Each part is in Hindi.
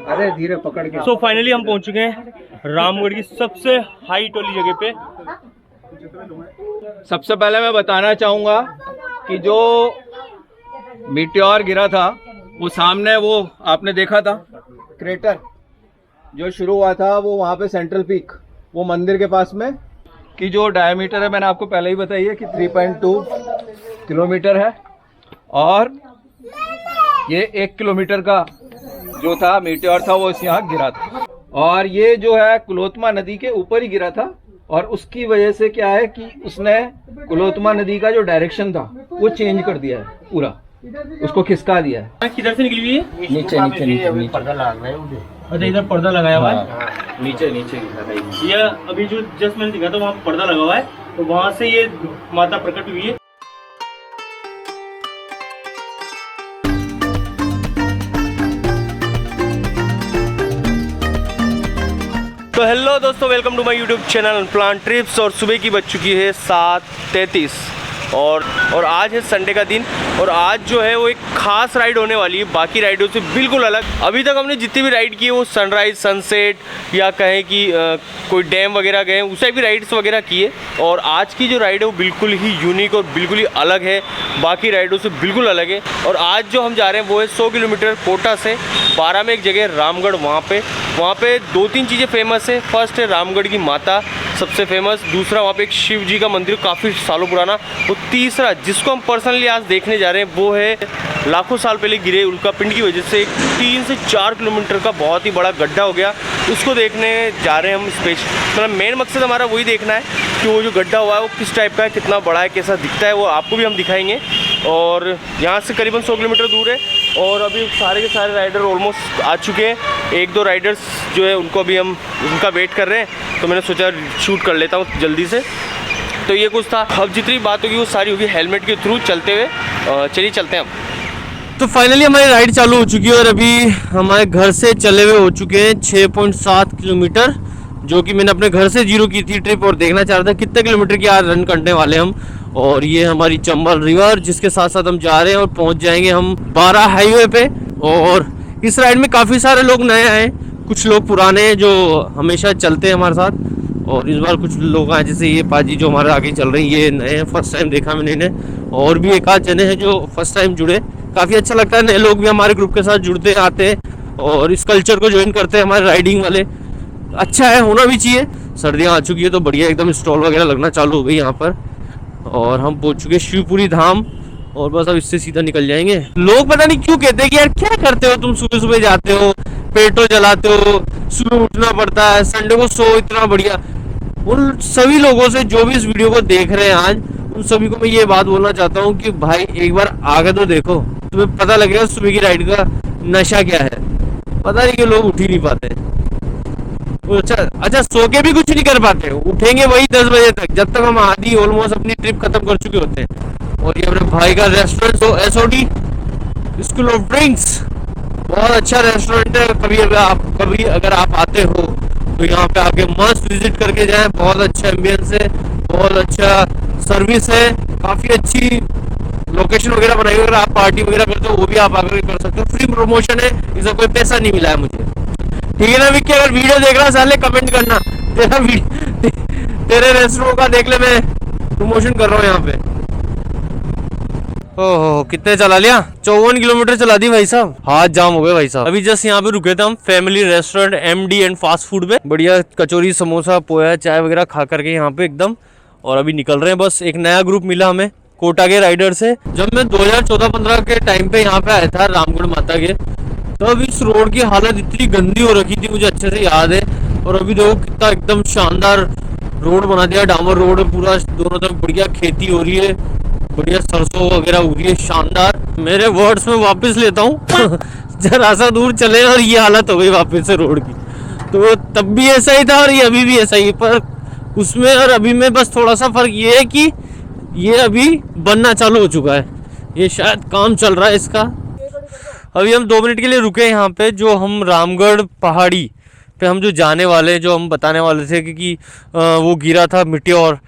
अरे धीरे पकड़ के। सो फाइनली हम पहुंच चुके हैं रामगढ़ की सबसे हाइट वाली जगह पे। सबसे पहले मैं बताना चाहूंगा कि जो मीटियोर गिरा था वो सामने, वो आपने देखा था क्रेटर जो शुरू हुआ था, वो वहाँ पे सेंट्रल पीक, वो मंदिर के पास में, की जो डायमीटर है मैंने आपको पहले ही बताई है कि 3.2 किलोमीटर है। और ये 1 किलोमीटर का जो था मीटियोर था वो इस यहाँ गिरा था। और ये जो है कुलोत्मा नदी के ऊपर ही गिरा था, और उसकी वजह से क्या है कि उसने कुलोत्मा नदी का जो डायरेक्शन था वो चेंज कर दिया है, पूरा उसको खिसका दिया है। किधर से निकली हुई है? नीचे नीचे नीचे नीचे पर्दा लगा है। अच्छा, इधर पर्दा लगाया हुआ है। हाँ, नीचे नीचे ये अभी जो जस्ट मैंने दिखा था वहाँ पर्दा लगा हुआ है, तो वहाँ से ये माता प्रकट हुई है। तो हेलो दोस्तों, welcome to my YouTube channel unplanned trips. और सुबह की बज चुकी है 7:33 और आज है संडे का दिन। और आज जो है वो एक खास राइड होने वाली है, बाकी राइडों से बिल्कुल अलग। अभी तक हमने जितनी भी राइड की है वो सनराइज, सनसेट, या कहें कि कोई डैम वगैरह गए, उस टाइप की राइड्स वगैरह की है। और आज की जो राइड है वो बिल्कुल ही यूनिक और बिल्कुल ही अलग है, बाकी राइडों से बिल्कुल अलग है। और आज जो हम जा रहे हैं वो है 100 किलोमीटर कोटा से 12 में एक जगह रामगढ़। वहाँ पे 2-3 चीज़ें फेमस है। फर्स्ट है रामगढ़ की माता सबसे फेमस, दूसरा वहाँ पे एक शिव जी का मंदिर काफ़ी सालों पुराना, और तीसरा जिसको हम पर्सनली आज देखने जा रहे हैं वो है लाखों साल पहले गिरे उल्का पिंड की वजह से 3 से 4 किलोमीटर का बहुत ही बड़ा गड्ढा हो गया, उसको देखने जा रहे हैं हम। मतलब मेन मकसद हमारा वही देखना है कि वो जो गड्ढा हुआ है वो किस टाइप का है, कितना बड़ा है, कैसा दिखता है, वो आपको भी हम दिखाएंगे। और यहाँ से करीबन 100 किलोमीटर दूर है, और अभी सारे के सारे राइडर ऑलमोस्ट आ चुके हैं। 1-2 राइडर्स जो है उनको अभी हम उनका वेट कर रहे हैं, तो मैंने सोचा शूट कर लेता हूँ जल्दी से। तो ये कुछ था। अब जितनी बात होगी वो सारी होगी हेलमेट के थ्रू चलते हुए। चलिए चलते हैं हम। तो फाइनली हमारी राइड चालू हो चुकी है, और अभी हमारे घर से चले हुए हो चुके हैं 6.7 किलोमीटर, जो कि मैंने अपने घर से 0 की थी ट्रिप, और देखना चाह रहा था कितने किलोमीटर की आज रन करने वाले हम। और ये हमारी चंबल रिवर, जिसके साथ साथ हम जा रहे हैं, और पहुंच जाएंगे हम 12 हाईवे पे। और इस राइड में काफ़ी सारे लोग नए आए, कुछ लोग पुराने हैं जो हमेशा चलते हैं हमारे साथ, और इस बार कुछ लोग आए जैसे ये पाजी जो हमारे आगे चल रही है, ये नए हैं, फर्स्ट टाइम देखा मैंने इन्हें। और भी एक आध जने हैं जो फर्स्ट टाइम जुड़े। काफ़ी अच्छा लगता है, नए लोग भी हमारे ग्रुप के साथ जुड़ते आते हैं और इस कल्चर को ज्वाइन करते हैं हमारे राइडिंग वाले। अच्छा है, होना भी चाहिए। सर्दियाँ आ चुकी है तो बढ़िया एकदम स्टॉल वगैरह लगना चालू हो गई यहाँ पर। और हम पहुँच चुके शिवपुरी धाम, और बस अब इससे सीधा निकल जाएंगे। लोग पता नहीं क्यों कहते हैं कि यार क्या करते हो तुम, सुबह सुबह जाते हो, पेट्रोल जलाते हो, सुबह उठना पड़ता है, संडे को सो इतना बढ़िया। उन सभी लोगों से जो भी इस वीडियो को देख रहे हैं आज, उन सभी को मैं ये बात बोलना चाहता हूँ कि भाई एक बार आगे तो देखो, तुम्हें पता लगेगा सुबह की राइड का नशा क्या है। पता नहीं कि लोग उठ ही नहीं पाते। अच्छा सो के भी कुछ नहीं कर पाते, उठेंगे वही 10 बजे तक, जब तक हम आधी ऑलमोस्ट अपनी ट्रिप खत्म कर चुके होते हैं। और ये अपने भाई का restaurant SOD school of drinks, बहुत अच्छा रेस्टोरेंट है। कभी अगर आप आते हो तो यहाँ पे आके मस्त विजिट करके जाएं। बहुत अच्छा एम्बियंस है, बहुत अच्छा सर्विस है, काफ़ी अच्छी लोकेशन वगैरह बनाई हुई। अगर आप पार्टी वगैरह करते हो वो भी आप आकर कर सकते हो, फ्री प्रमोशन है, इसका कोई पैसा नहीं मिला है मुझे। ठीक है ना विक्की, अगर वीडियो देख रहा है साले कमेंट करना, तेरे रेस्टोरेंट का देख ले, मैं प्रमोशन कर रहा हूँ यहाँ पे। ओहो, कितने चला लिया? 54 किलोमीटर चला दी भाई साहब, हाथ जाम हो गए भाई साहब। अभी जस्ट यहाँ पे रुके थे हम family restaurant MD and fast food पे, बढ़िया कचौरी, समोसा, पोया, चाय वगैरह खा करके यहाँ पे एकदम। और अभी निकल रहे हैं। बस एक नया ग्रुप मिला हमें कोटा के राइडर से। जब मैं 2014-15 के टाइम पे यहाँ पे आया था रामगढ़ माता के, तो अभी इस रोड की हालत इतनी गंदी हो रखी थी, मुझे अच्छे से याद है। और अभी देखो कितना एकदम शानदार रोड बना दिया, डामर रोड पूरा, दोनों तरफ बढ़िया खेती हो रही है, बढ़िया सरसों वगैरह हो रही है, शानदार। मेरे वर्ड्स में वापस लेता हूँ जरा सा दूर चले और ये हालत हो गई वापस से रोड की। तो तब भी ऐसा ही था और ये अभी भी ऐसा ही, पर उसमें और अभी में बस थोड़ा सा फर्क ये है कि ये अभी बनना चालू हो चुका है, ये शायद काम चल रहा है इसका। अभी हम 2 मिनट के लिए रुके यहाँ पे, जो हम रामगढ़ पहाड़ी पे हम जो जाने वाले, जो हम बताने वाले थे कि वो गिरा था मिट्योर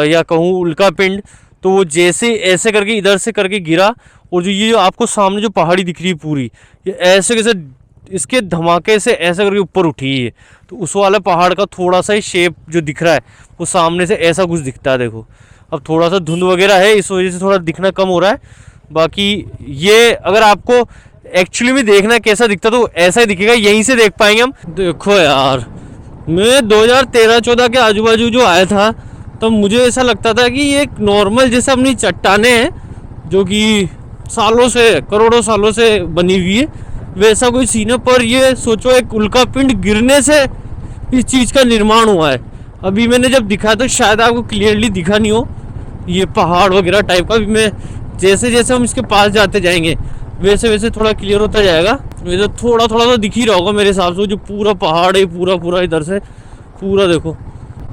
या कहूँ उल्का पिंड। तो वो जैसे ऐसे करके इधर से करके गिरा, और जो ये आपको सामने जो पहाड़ी दिख रही है पूरी, ये ऐसे कैसे इसके धमाके से ऐसा करके ऊपर उठी है, तो उस वाले पहाड़ का थोड़ा सा ही शेप जो दिख रहा है वो सामने से ऐसा कुछ दिखता है। देखो अब थोड़ा सा धुंध वगैरह है, इस वजह से थोड़ा दिखना कम हो रहा है। बाकी ये अगर आपको एक्चुअली में देखना है कैसा दिखता तो ऐसा ही दिखेगा, यहीं से देख पाएंगे हम। देखो यार, मैं 2013-14 के आजू बाजू जो आया था तो मुझे ऐसा लगता था कि ये एक नॉर्मल जैसे अपनी चट्टानें हैं जो कि सालों से, करोड़ों सालों से बनी हुई है, वैसा कोई सीन है। पर ये सोचो एक उल्का पिंड गिरने से इस चीज़ का निर्माण हुआ है। अभी मैंने जब दिखा तो शायद आपको क्लियरली दिखा नहीं हो ये पहाड़ वगैरह टाइप का। मैं जैसे जैसे हम इसके पास जाते जाएंगे वैसे वैसे थोड़ा क्लियर होता जाएगा। वैसे थोड़ा थोड़ा तो दिख ही रहा होगा मेरे हिसाब से, जो पूरा पहाड़ है पूरा पूरा इधर से पूरा देखो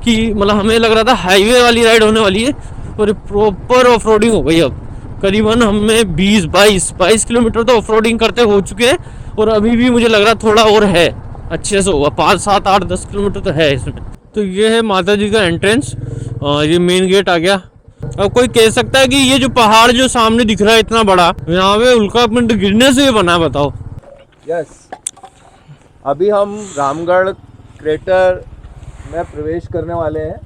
कि मतलब हमें लग रहा था हाईवे वाली राइड होने वाली है और प्रॉपर ऑफ रोडिंग हो गई। अब करीबन हमें 20-22 किलोमीटर तो ऑफ रोडिंग करते हो चुके हैं और अभी भी मुझे लग रहा थोड़ा और है, अच्छे से होगा 5, 7, 8, 10 किलोमीटर तो है इसमें। तो ये है माता जी का एंट्रेंस, ये मेन गेट आ गया। अब कोई कह सकता है कि ये जो पहाड़ जो सामने दिख रहा है इतना बड़ा, यहाँ पे उल्का पिंड गिरने से ये बना है, बताओ। यस, अभी हम रामगढ़ क्रेटर में प्रवेश करने वाले हैं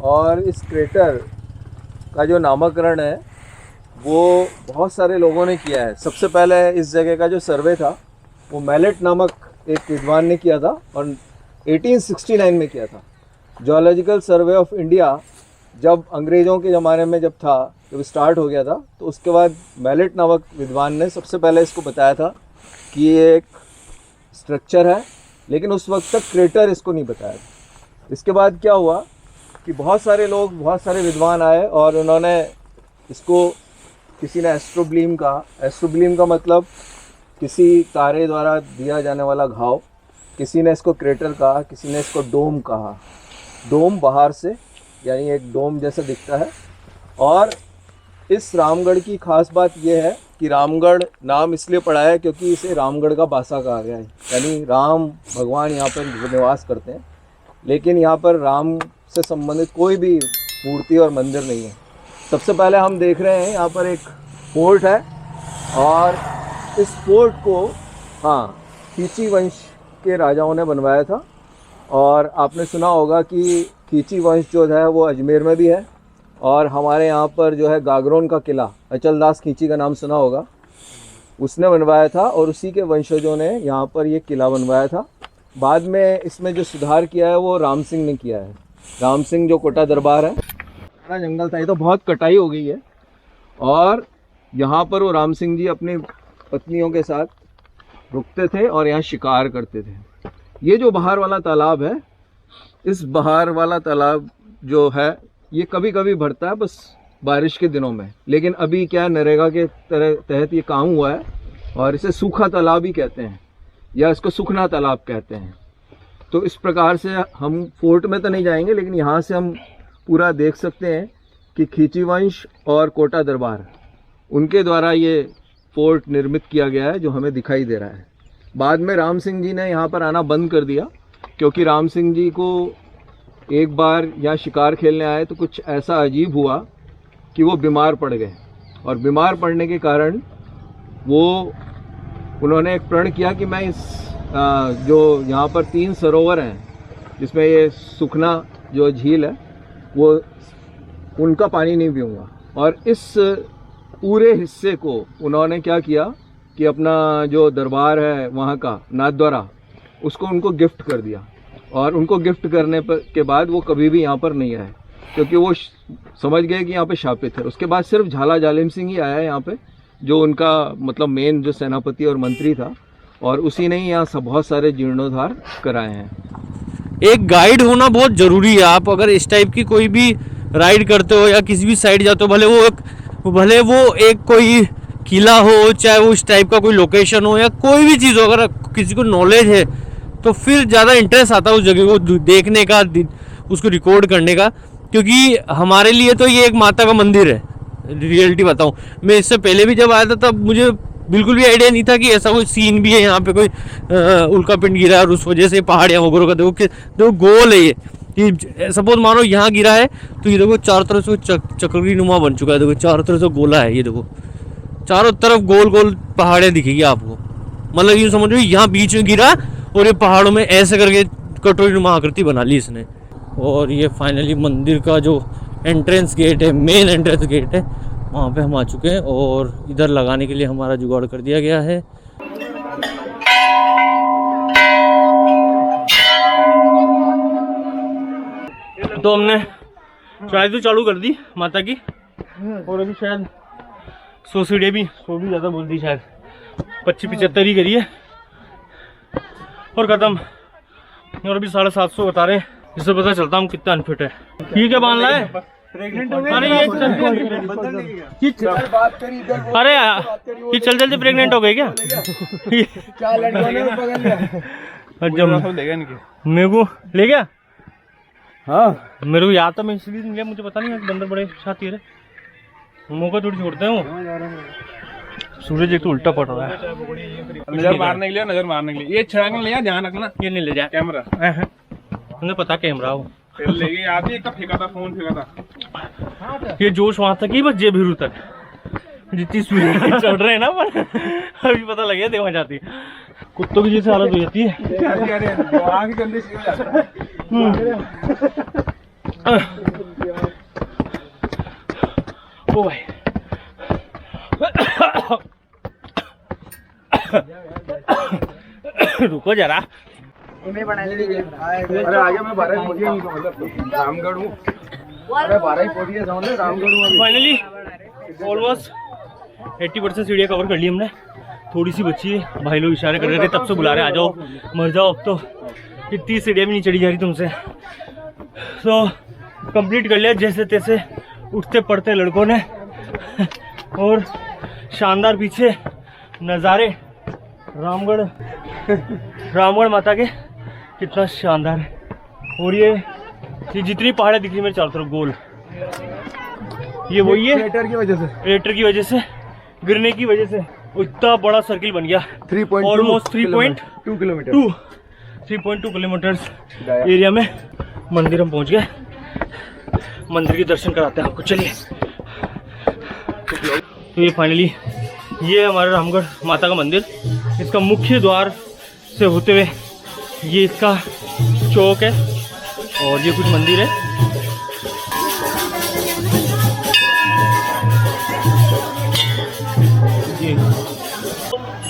और इस क्रेटर का जो नामकरण है वो बहुत सारे लोगों ने किया है। सबसे पहले इस जगह का जो सर्वे था वो मैलेट नामक एक विद्वान ने किया था और 1869 में किया था। जियोलॉजिकल सर्वे ऑफ इंडिया जब अंग्रेज़ों के ज़माने में जब स्टार्ट हो गया था तो उसके बाद मैलेट नामक विद्वान ने सबसे पहले इसको बताया था कि ये एक स्ट्रक्चर है, लेकिन उस वक्त तक क्रेटर इसको नहीं बताया था। इसके बाद क्या हुआ कि बहुत सारे विद्वान आए और उन्होंने इसको, किसी ने एस्ट्रोब्लीम कहा। एस्ट्रोब्लीम का मतलब किसी तारे द्वारा दिया जाने वाला घाव, किसी ने इसको क्रेटर कहा, किसी ने इसको डोम कहा। डोम बाहर से यानी एक डोम जैसा दिखता है। और इस रामगढ़ की खास बात यह है कि रामगढ़ नाम इसलिए पड़ा है क्योंकि इसे रामगढ़ का बासा कहा गया है, यानी राम भगवान यहाँ पर निवास करते हैं, लेकिन यहाँ पर राम से संबंधित कोई भी मूर्ति और मंदिर नहीं है। सबसे पहले हम देख रहे हैं यहाँ पर एक फोर्ट है और इस फोर्ट को खींची वंश के राजाओं ने बनवाया था। और आपने सुना होगा कि खींची वंश जो है वो अजमेर में भी है और हमारे यहाँ पर जो है गागरोन का किला, अचलदास खींची का नाम सुना होगा, उसने बनवाया था और उसी के वंशजों ने यहाँ पर ये किला बनवाया था। बाद में इसमें जो सुधार किया है वो राम सिंह ने किया है। राम सिंह जो कोटा दरबार है, बड़ा जंगल था, ये तो बहुत कटाई हो गई है। और यहाँ पर वो राम सिंह जी अपनी पत्नियों के साथ रुकते थे और यहाँ शिकार करते थे। ये जो बाहर वाला तालाब है, इस बाहर वाला तालाब जो है ये कभी कभी भरता है बस बारिश के दिनों में, लेकिन अभी क्या नरेगा के तहत ये काम हुआ है और इसे सूखा तालाब ही कहते हैं या इसको सुखना तालाब कहते हैं। तो इस प्रकार से हम फोर्ट में तो नहीं जाएंगे, लेकिन यहाँ से हम पूरा देख सकते हैं कि खींची वंश और कोटा दरबार उनके द्वारा ये फोर्ट निर्मित किया गया है जो हमें दिखाई दे रहा है। बाद में राम सिंह जी ने यहाँ पर आना बंद कर दिया क्योंकि राम सिंह जी को एक बार यहाँ शिकार खेलने आए तो कुछ ऐसा अजीब हुआ कि वो बीमार पड़ गए और बीमार पड़ने के कारण उन्होंने एक प्रण किया कि मैं इस जो यहाँ पर 3 सरोवर हैं जिसमें ये सुखना जो झील है वो उनका पानी नहीं पीऊँगा। और इस पूरे हिस्से को उन्होंने क्या किया कि अपना जो दरबार है वहाँ का नाथद्वारा उसको उनको गिफ्ट कर दिया और उनको गिफ्ट करने के बाद वो कभी भी यहाँ पर नहीं आए क्योंकि वो समझ गए कि यहाँ पे शापित है। उसके बाद सिर्फ झाला जालिम सिंह ही आया है यहाँ पे, जो उनका मतलब मेन जो सेनापति और मंत्री था, और उसी ने ही यहाँ सब बहुत सारे जीर्णोद्धार कराए हैं। एक गाइड होना बहुत ज़रूरी है। आप अगर इस टाइप की कोई भी राइड करते हो या किसी भी साइड जाते हो, भले वो एक कोई किला हो, चाहे वो इस टाइप का कोई लोकेशन हो या कोई भी चीज़ हो, अगर किसी को नॉलेज है तो फिर ज़्यादा इंटरेस्ट आता है उस जगह को देखने का, उसको रिकॉर्ड करने का। क्योंकि हमारे लिए तो ये एक माता का मंदिर है। रियलिटी बताऊं, मैं इससे पहले भी जब आया था तब मुझे बिल्कुल भी आइडिया नहीं था कि ऐसा कोई सीन भी है यहाँ पे, कोई उल्का पिंड गिरा और उस वजह से पहाड़ियाँ वगैरह का देखो गोल है ये। सपोज मानो यहाँ गिरा है तो ये देखो चारों तरफ से चक्री नुमा बन चुका है। देखो चारों तरफ से गोला है, ये देखो चारों तरफ गोल गोल पहाड़ियाँ दिखेगी आपको। मतलब यूँ समझो यहाँ बीच में गिरा और ये पहाड़ों में ऐसे करके कटोरी आकृति बना ली इसने। और ये फाइनली मंदिर का जो एंट्रेंस गेट है, मेन एंट्रेंस गेट है, वहाँ पे हम आ चुके हैं और इधर लगाने के लिए हमारा जुगाड़ कर दिया गया है। तो हमने चाय तो चालू कर दी माता की और अभी शायद 100 सीढ़ी भी 100 भी ज़्यादा बोल दी, शायद 25-75 ही करी है और ख़त्म। और अभी 750 बता रहे हैं, जिससे पता चलता हम कितना अनफिट है। ये क्या बांध रहा है? अरे ये चल चलते प्रेग्नेंट हो गए क्या? मेरे को ले गया। हाँ मेरे को याद था, मैं इसलिए लिया, मुझे पता नहीं बंदर बड़े छाती है, मौका थोड़ी छोड़ते हैं। सूरज एक तो उल्टा पड़ रहा है, नजर मारने के लिए, नजर मारने के लिए। ये छलांग ले, ध्यान रखना ये नहीं ले जाए कैमरा। मुझे पता कैमरा हो ले गई, आप ही फेंका था, फोन फेंका था। ये जोश वहां तक ही, बस जेबीरू तक जितनी स्पीड चढ़ रहे हैं ना, पर अभी पता लग गया देखा जाती है। कुत्तों की जैसे हालत हो जाती है। ओ भाई रुको जरा। अरे आगे मैं 12 पहुंच गया, रामगढ़ हूँ। अरे 12 ही पहुंच गया, समझ ले, रामगढ़ हूँ। फाइनली ऑलमोस्ट 80% सीढ़ियाँ कवर कर ली हमने, थोड़ी सी बची है। भाई लोग इशारे कर रहे थे, तब से बुला रहे आ जाओ मर जाओ, अब तो इतनी सीढ़ियाँ भी नहीं चढ़ी जा रही तुमसे। तो कंप्लीट कर लिया जैसे तैसे, उठते पड़ते लड़कों ने। और शानदार पीछे नज़ारे रामगढ़ माता के कितना शानदार है। और ये जितनी पहाड़ें दिख रही मेरे चारों तरफ गोल, ये वही है क्रेटर की वजह से गिरने की वजह से इतना बड़ा सर्किल बन गया। ऑलमोस्ट 3.2 किलोमीटर एरिया में मंदिर हम पहुंच गए। मंदिर के दर्शन कराते हैं आपको, चलिए। तो ये फाइनली ये है हमारा रामगढ़ माता का मंदिर। इसका मुख्य द्वार से होते हुए ये इसका चौक है और ये कुछ मंदिर है।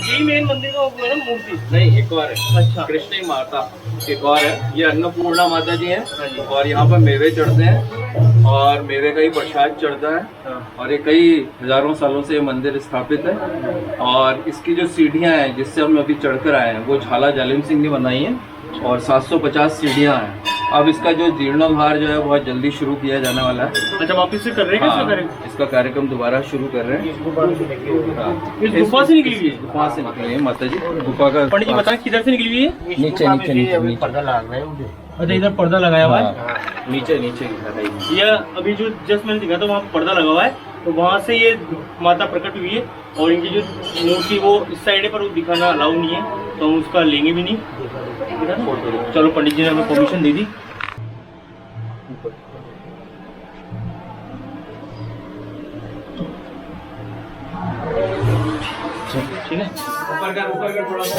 यही मेन मंदिर का मैडम मूर्ति नहीं, एक और है। अच्छा, कृष्ण माता एक और है। ये अन्नपूर्णा माता जी हैं और यहाँ पर मेवे चढ़ते हैं और मेवे का ही प्रसाद चढ़ता है। और ये कई हजारों सालों से ये मंदिर स्थापित है। और इसकी जो सीढ़ियाँ हैं जिससे हम अभी चढ़कर आए हैं वो झाला जालिम सिंह ने बनाई है और 750 सीढ़ियाँ हैं। अब इसका जो जीर्णोद्धार जो है बहुत जल्दी शुरू किया जाने वाला है। अच्छा वापिस से कर रहे हैं? हाँ, इसका कार्यक्रम दोबारा शुरू कर रहे हैं। इस गुफा से निकली हुई है? गुफा से निकली है माता जी। गुफा का पंडित जी बताएं किधर से निकली हुई है? नीचे नीचे नीचे नीचे पर्दा लगा है। अच्छा इधर पर्दा लगाया हुआ है, नीचे नीचे ये अभी जो जस्ट मैंने दिखा था वहाँ पर्दा लगा हुआ है, तो वहाँ से ये माता प्रकट हुई है। और इनकी जो मूर्ति वो इस साइड है पर वो दिखाना अलाउ नहीं है, तो हम उसका लेंगे भी नहीं। चलो पंडित जी ने हमें परमिशन दे दी। ठीक है, ऊपर कर थोड़ा सा।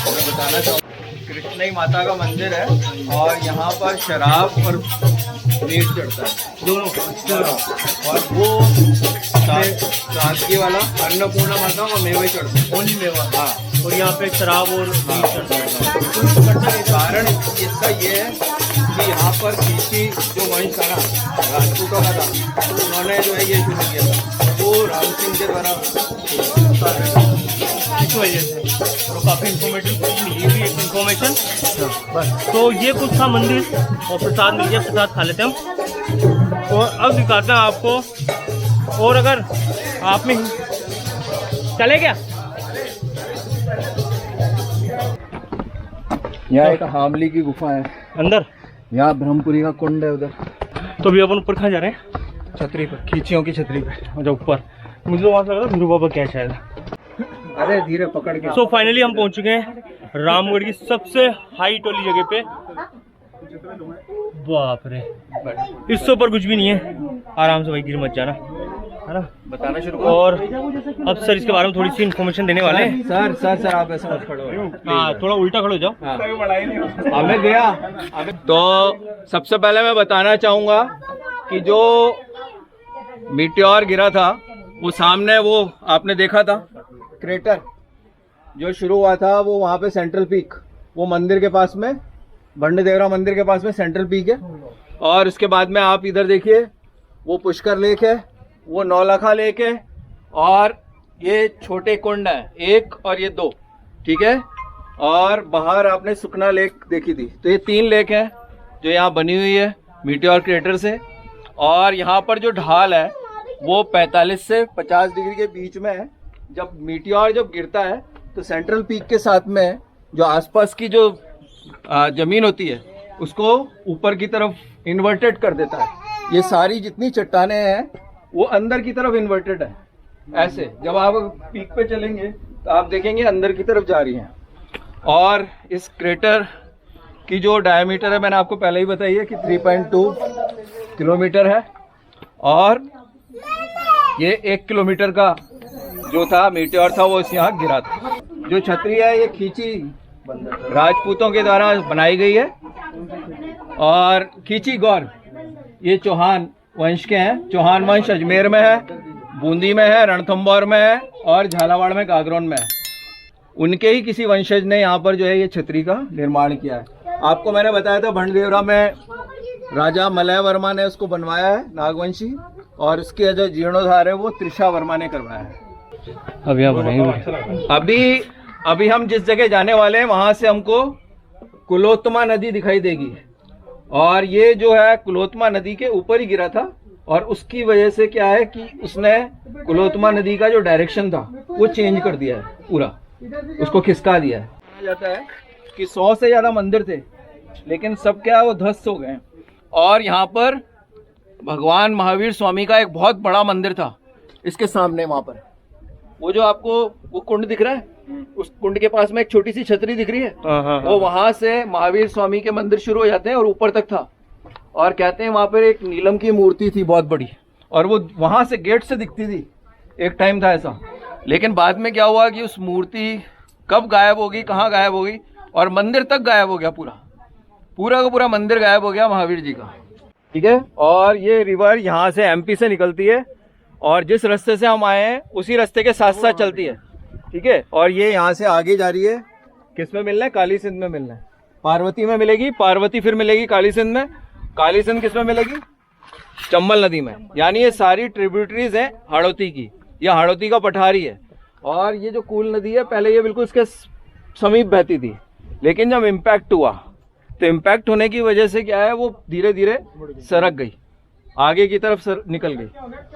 मैं बताना चाहूँ कृष्ण माता का मंदिर है और यहाँ पर शराब और मीट चढ़ता है दोनों। और वो सादगी वाला अन्नपूर्णा माता और मेवे चढ़ता है, ओनली मेवा। हाँ, और यहाँ पे शराब और मीट चढ़ता है। कारण इसका ये है कि यहाँ पर पीछे जो वंश था ना राजपूतों का था, तो उन्होंने जो है ये शुरू किया था, वो राम सिंह के द्वारा इस वजह से। तो काफ़ी इन्फॉर्मेटिव मिली हुई एक इन्फॉर्मेशन। बस तो ये कुछ था मंदिर और प्रसाद मिल गया, प्रसाद खा लेते हैं हम। और अब दिखाते हैं आपको। और अगर आप में चले क्या, यहाँ एक हामली की गुफा है अंदर, यहाँ ब्रह्मपुरी का कुंड है उधर। तो अभी अपन ऊपर कहाँ जा रहे हैं? छतरी पर, खींचियों की छतरी पे। अच्छा ऊपर, मुझे तो वहाँ से लग रहा है बाबा क्या शायद। अरे धीरे पकड़ के। सो फाइनली हम पहुंच चुके हैं रामगढ़ की सबसे हाइट वाली जगह पे। बाप रे, इससे ऊपर कुछ भी नहीं है, आराम से भाई गिर मत जाना। है ना, बताना शुरू करो। और अब सर इसके बारे में थोड़ी सी इन्फॉर्मेशन देने वाले हैं। सर सर सर आप ऐसा मत खड़ो, हाँ, थोड़ा उल्टा खड़े हो जाओ। हमें गया तो सबसे पहले मैं बताना चाहूँगा कि जो मीटियोर गिरा था वो सामने वो आपने देखा था क्रेटर जो शुरू हुआ था, वो वहाँ पे सेंट्रल पीक, वो मंदिर के पास में, भंडदेवरा मंदिर के पास में सेंट्रल पीक है। और उसके बाद में आप इधर देखिए वो पुष्कर लेक है, वो नौलखा लेक है, और ये छोटे कुंड है, एक और ये दो, ठीक है। और बाहर आपने सुखना लेक देखी थी। तो ये 3 लेक है जो यहाँ बनी हुई है मीटियोर क्रेटर से। और यहाँ पर जो ढाल है वो 45 से 50 डिग्री के बीच में है। जब मीटियोर जब गिरता है तो सेंट्रल पीक के साथ में जो आसपास की जो ज़मीन होती है उसको ऊपर की तरफ इन्वर्टेड कर देता है। ये सारी जितनी चट्टानें हैं वो अंदर की तरफ इन्वर्टेड है ऐसे। जब आप पीक पे चलेंगे तो आप देखेंगे अंदर की तरफ जा रही हैं। और इस क्रेटर की जो डायमीटर है मैंने आपको पहले ही बताई है कि 3.2 किलोमीटर है। और ये 1 किलोमीटर का जो था मीटियोर था वो इस यहाँ गिरा था। जो छतरी है ये खींची राजपूतों के द्वारा बनाई गई है। और खींची गौर ये चौहान वंश के हैं। चौहान वंश अजमेर में है, बूंदी में है, रणथंभौर में है और झालावाड़ में गागरोन में है। उनके ही किसी वंशज ने यहाँ पर जो है ये छतरी का निर्माण किया है। आपको मैंने बताया था भंडदेवरा में राजा मलय वर्मा ने उसको बनवाया है, नागवंशी, और उसके जो जीर्णोद्धार है वो त्रिशा वर्मा ने करवाया है। अब यहाँ बनाएंगे। अभी हम जिस जगह जाने वाले हैं वहाँ से हमको कुलोत्तमा नदी दिखाई देगी। और ये जो है कुलोत्तमा नदी के ऊपर ही गिरा था। और उसकी वजह से क्या है कि उसने कुलोत्तमा नदी का जो डायरेक्शन था वो चेंज कर दिया है, पूरा उसको खिसका दिया है। कहा जाता है कि 100 से ज़्यादा मंदिर थे लेकिन सब क्या वो ध्वस्त हो गए। और यहाँ पर भगवान महावीर स्वामी का एक बहुत बड़ा मंदिर था। इसके सामने वहाँ पर वो जो आपको वो कुंड दिख रहा है, उस कुंड के पास में एक छोटी सी छतरी दिख रही है, वो वहाँ से महावीर स्वामी के मंदिर शुरू हो जाते हैं और ऊपर तक था। और कहते हैं वहाँ पर एक नीलम की मूर्ति थी बहुत बड़ी, और वो वहाँ से गेट से दिखती थी। एक टाइम था ऐसा। लेकिन बाद में क्या हुआ कि उस मूर्ति कब गायब हो गई, कहाँ गायब हो गई, और मंदिर तक गायब हो गया, पूरा का पूरा मंदिर गायब हो गया महावीर जी का, ठीक है। और ये रिवर यहाँ से MP से निकलती है और जिस रास्ते से हम आए हैं उसी रास्ते के साथ साथ चलती है, ठीक है। और ये यहाँ से आगे जा रही है, किस में मिलना है, काली सिंध में मिलना है। पार्वती में मिलेगी, पार्वती फिर मिलेगी काली सिंध में, काली सिंध किस में मिलेगी, चंबल नदी में। यानी ये सारी ट्रिब्यूटरीज हैं हाड़ौती की, यह हाड़ौती का पठारी है। और ये जो कूल नदी है पहले ये बिल्कुल इसके समीप बहती थी, लेकिन जब इम्पैक्ट हुआ तो इम्पैक्ट होने की वजह से क्या है वो धीरे धीरे सरक गई, आगे की तरफ निकल गई।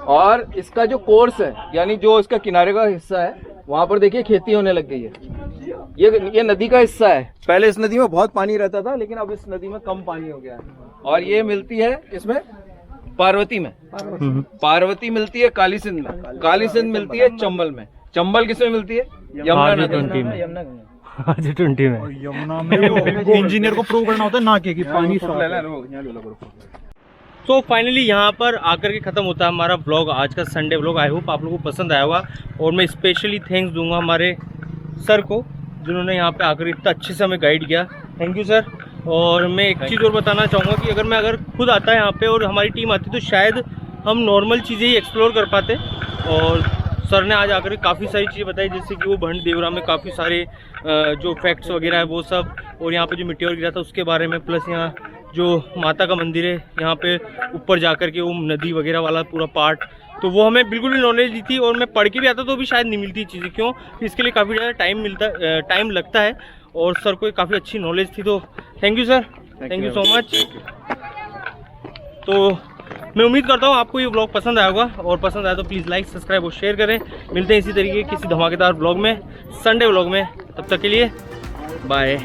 और इसका जो कोर्स है यानी जो इसका किनारे का हिस्सा है वहाँ पर देखिए खेती होने लग गई है। ये नदी का हिस्सा है। पहले इस नदी में बहुत पानी रहता था लेकिन अब इस नदी में कम पानी हो गया है। और ये मिलती है इसमें पार्वती में, पार्वती मिलती है काली सिंध में, काली सिंध मिलती है चंबल में, चंबल किसमें मिलती है, यमुना नदी में, यमुना में। इंजीनियर को प्रूव करना होता है ना कि पानी तो फाइनली यहाँ पर आकर के ख़त्म होता है हमारा ब्लॉग, आज का संडे ब्लॉग। आई होप आप लोगों को पसंद आया होगा। और मैं स्पेशली थैंक्स दूंगा हमारे सर को जिन्होंने यहाँ पे आकर इतना अच्छे से हमें गाइड किया। Thank you sir. और मैं एक चीज़ और बताना चाहूँगा कि अगर खुद आता है यहाँ पे और हमारी टीम आती तो शायद हम नॉर्मल चीज़ें ही एक्सप्लोर कर पाते। और सर ने आज आकर काफ़ी सारी चीज़ें बताई, जैसे कि वो भंडदेवरा में काफ़ी सारे जो फैक्ट्स वगैरह है वो सब, और यहाँ पे जो मीटियोर गिरा था उसके बारे में, प्लस यहाँ जो माता का मंदिर है यहाँ पे ऊपर जाकर के वो नदी वगैरह वाला पूरा पार्ट, तो वो हमें बिल्कुल भी नॉलेज दी थी। और मैं पढ़ के भी आता तो भी शायद नहीं मिलती चीज़ें, क्यों, इसके लिए काफ़ी ज़्यादा टाइम लगता है। और सर को काफ़ी अच्छी नॉलेज थी, तो thank you sir, thank you so much. तो मैं उम्मीद करता हूँ आपको ये ब्लॉग पसंद आया होगा, और पसंद आया तो प्लीज़ लाइक, सब्सक्राइब और शेयर करें। मिलते हैं इसी तरीके किसी धमाकेदार ब्लॉग में, संडे ब्लॉग में। तब तक के लिए बाय।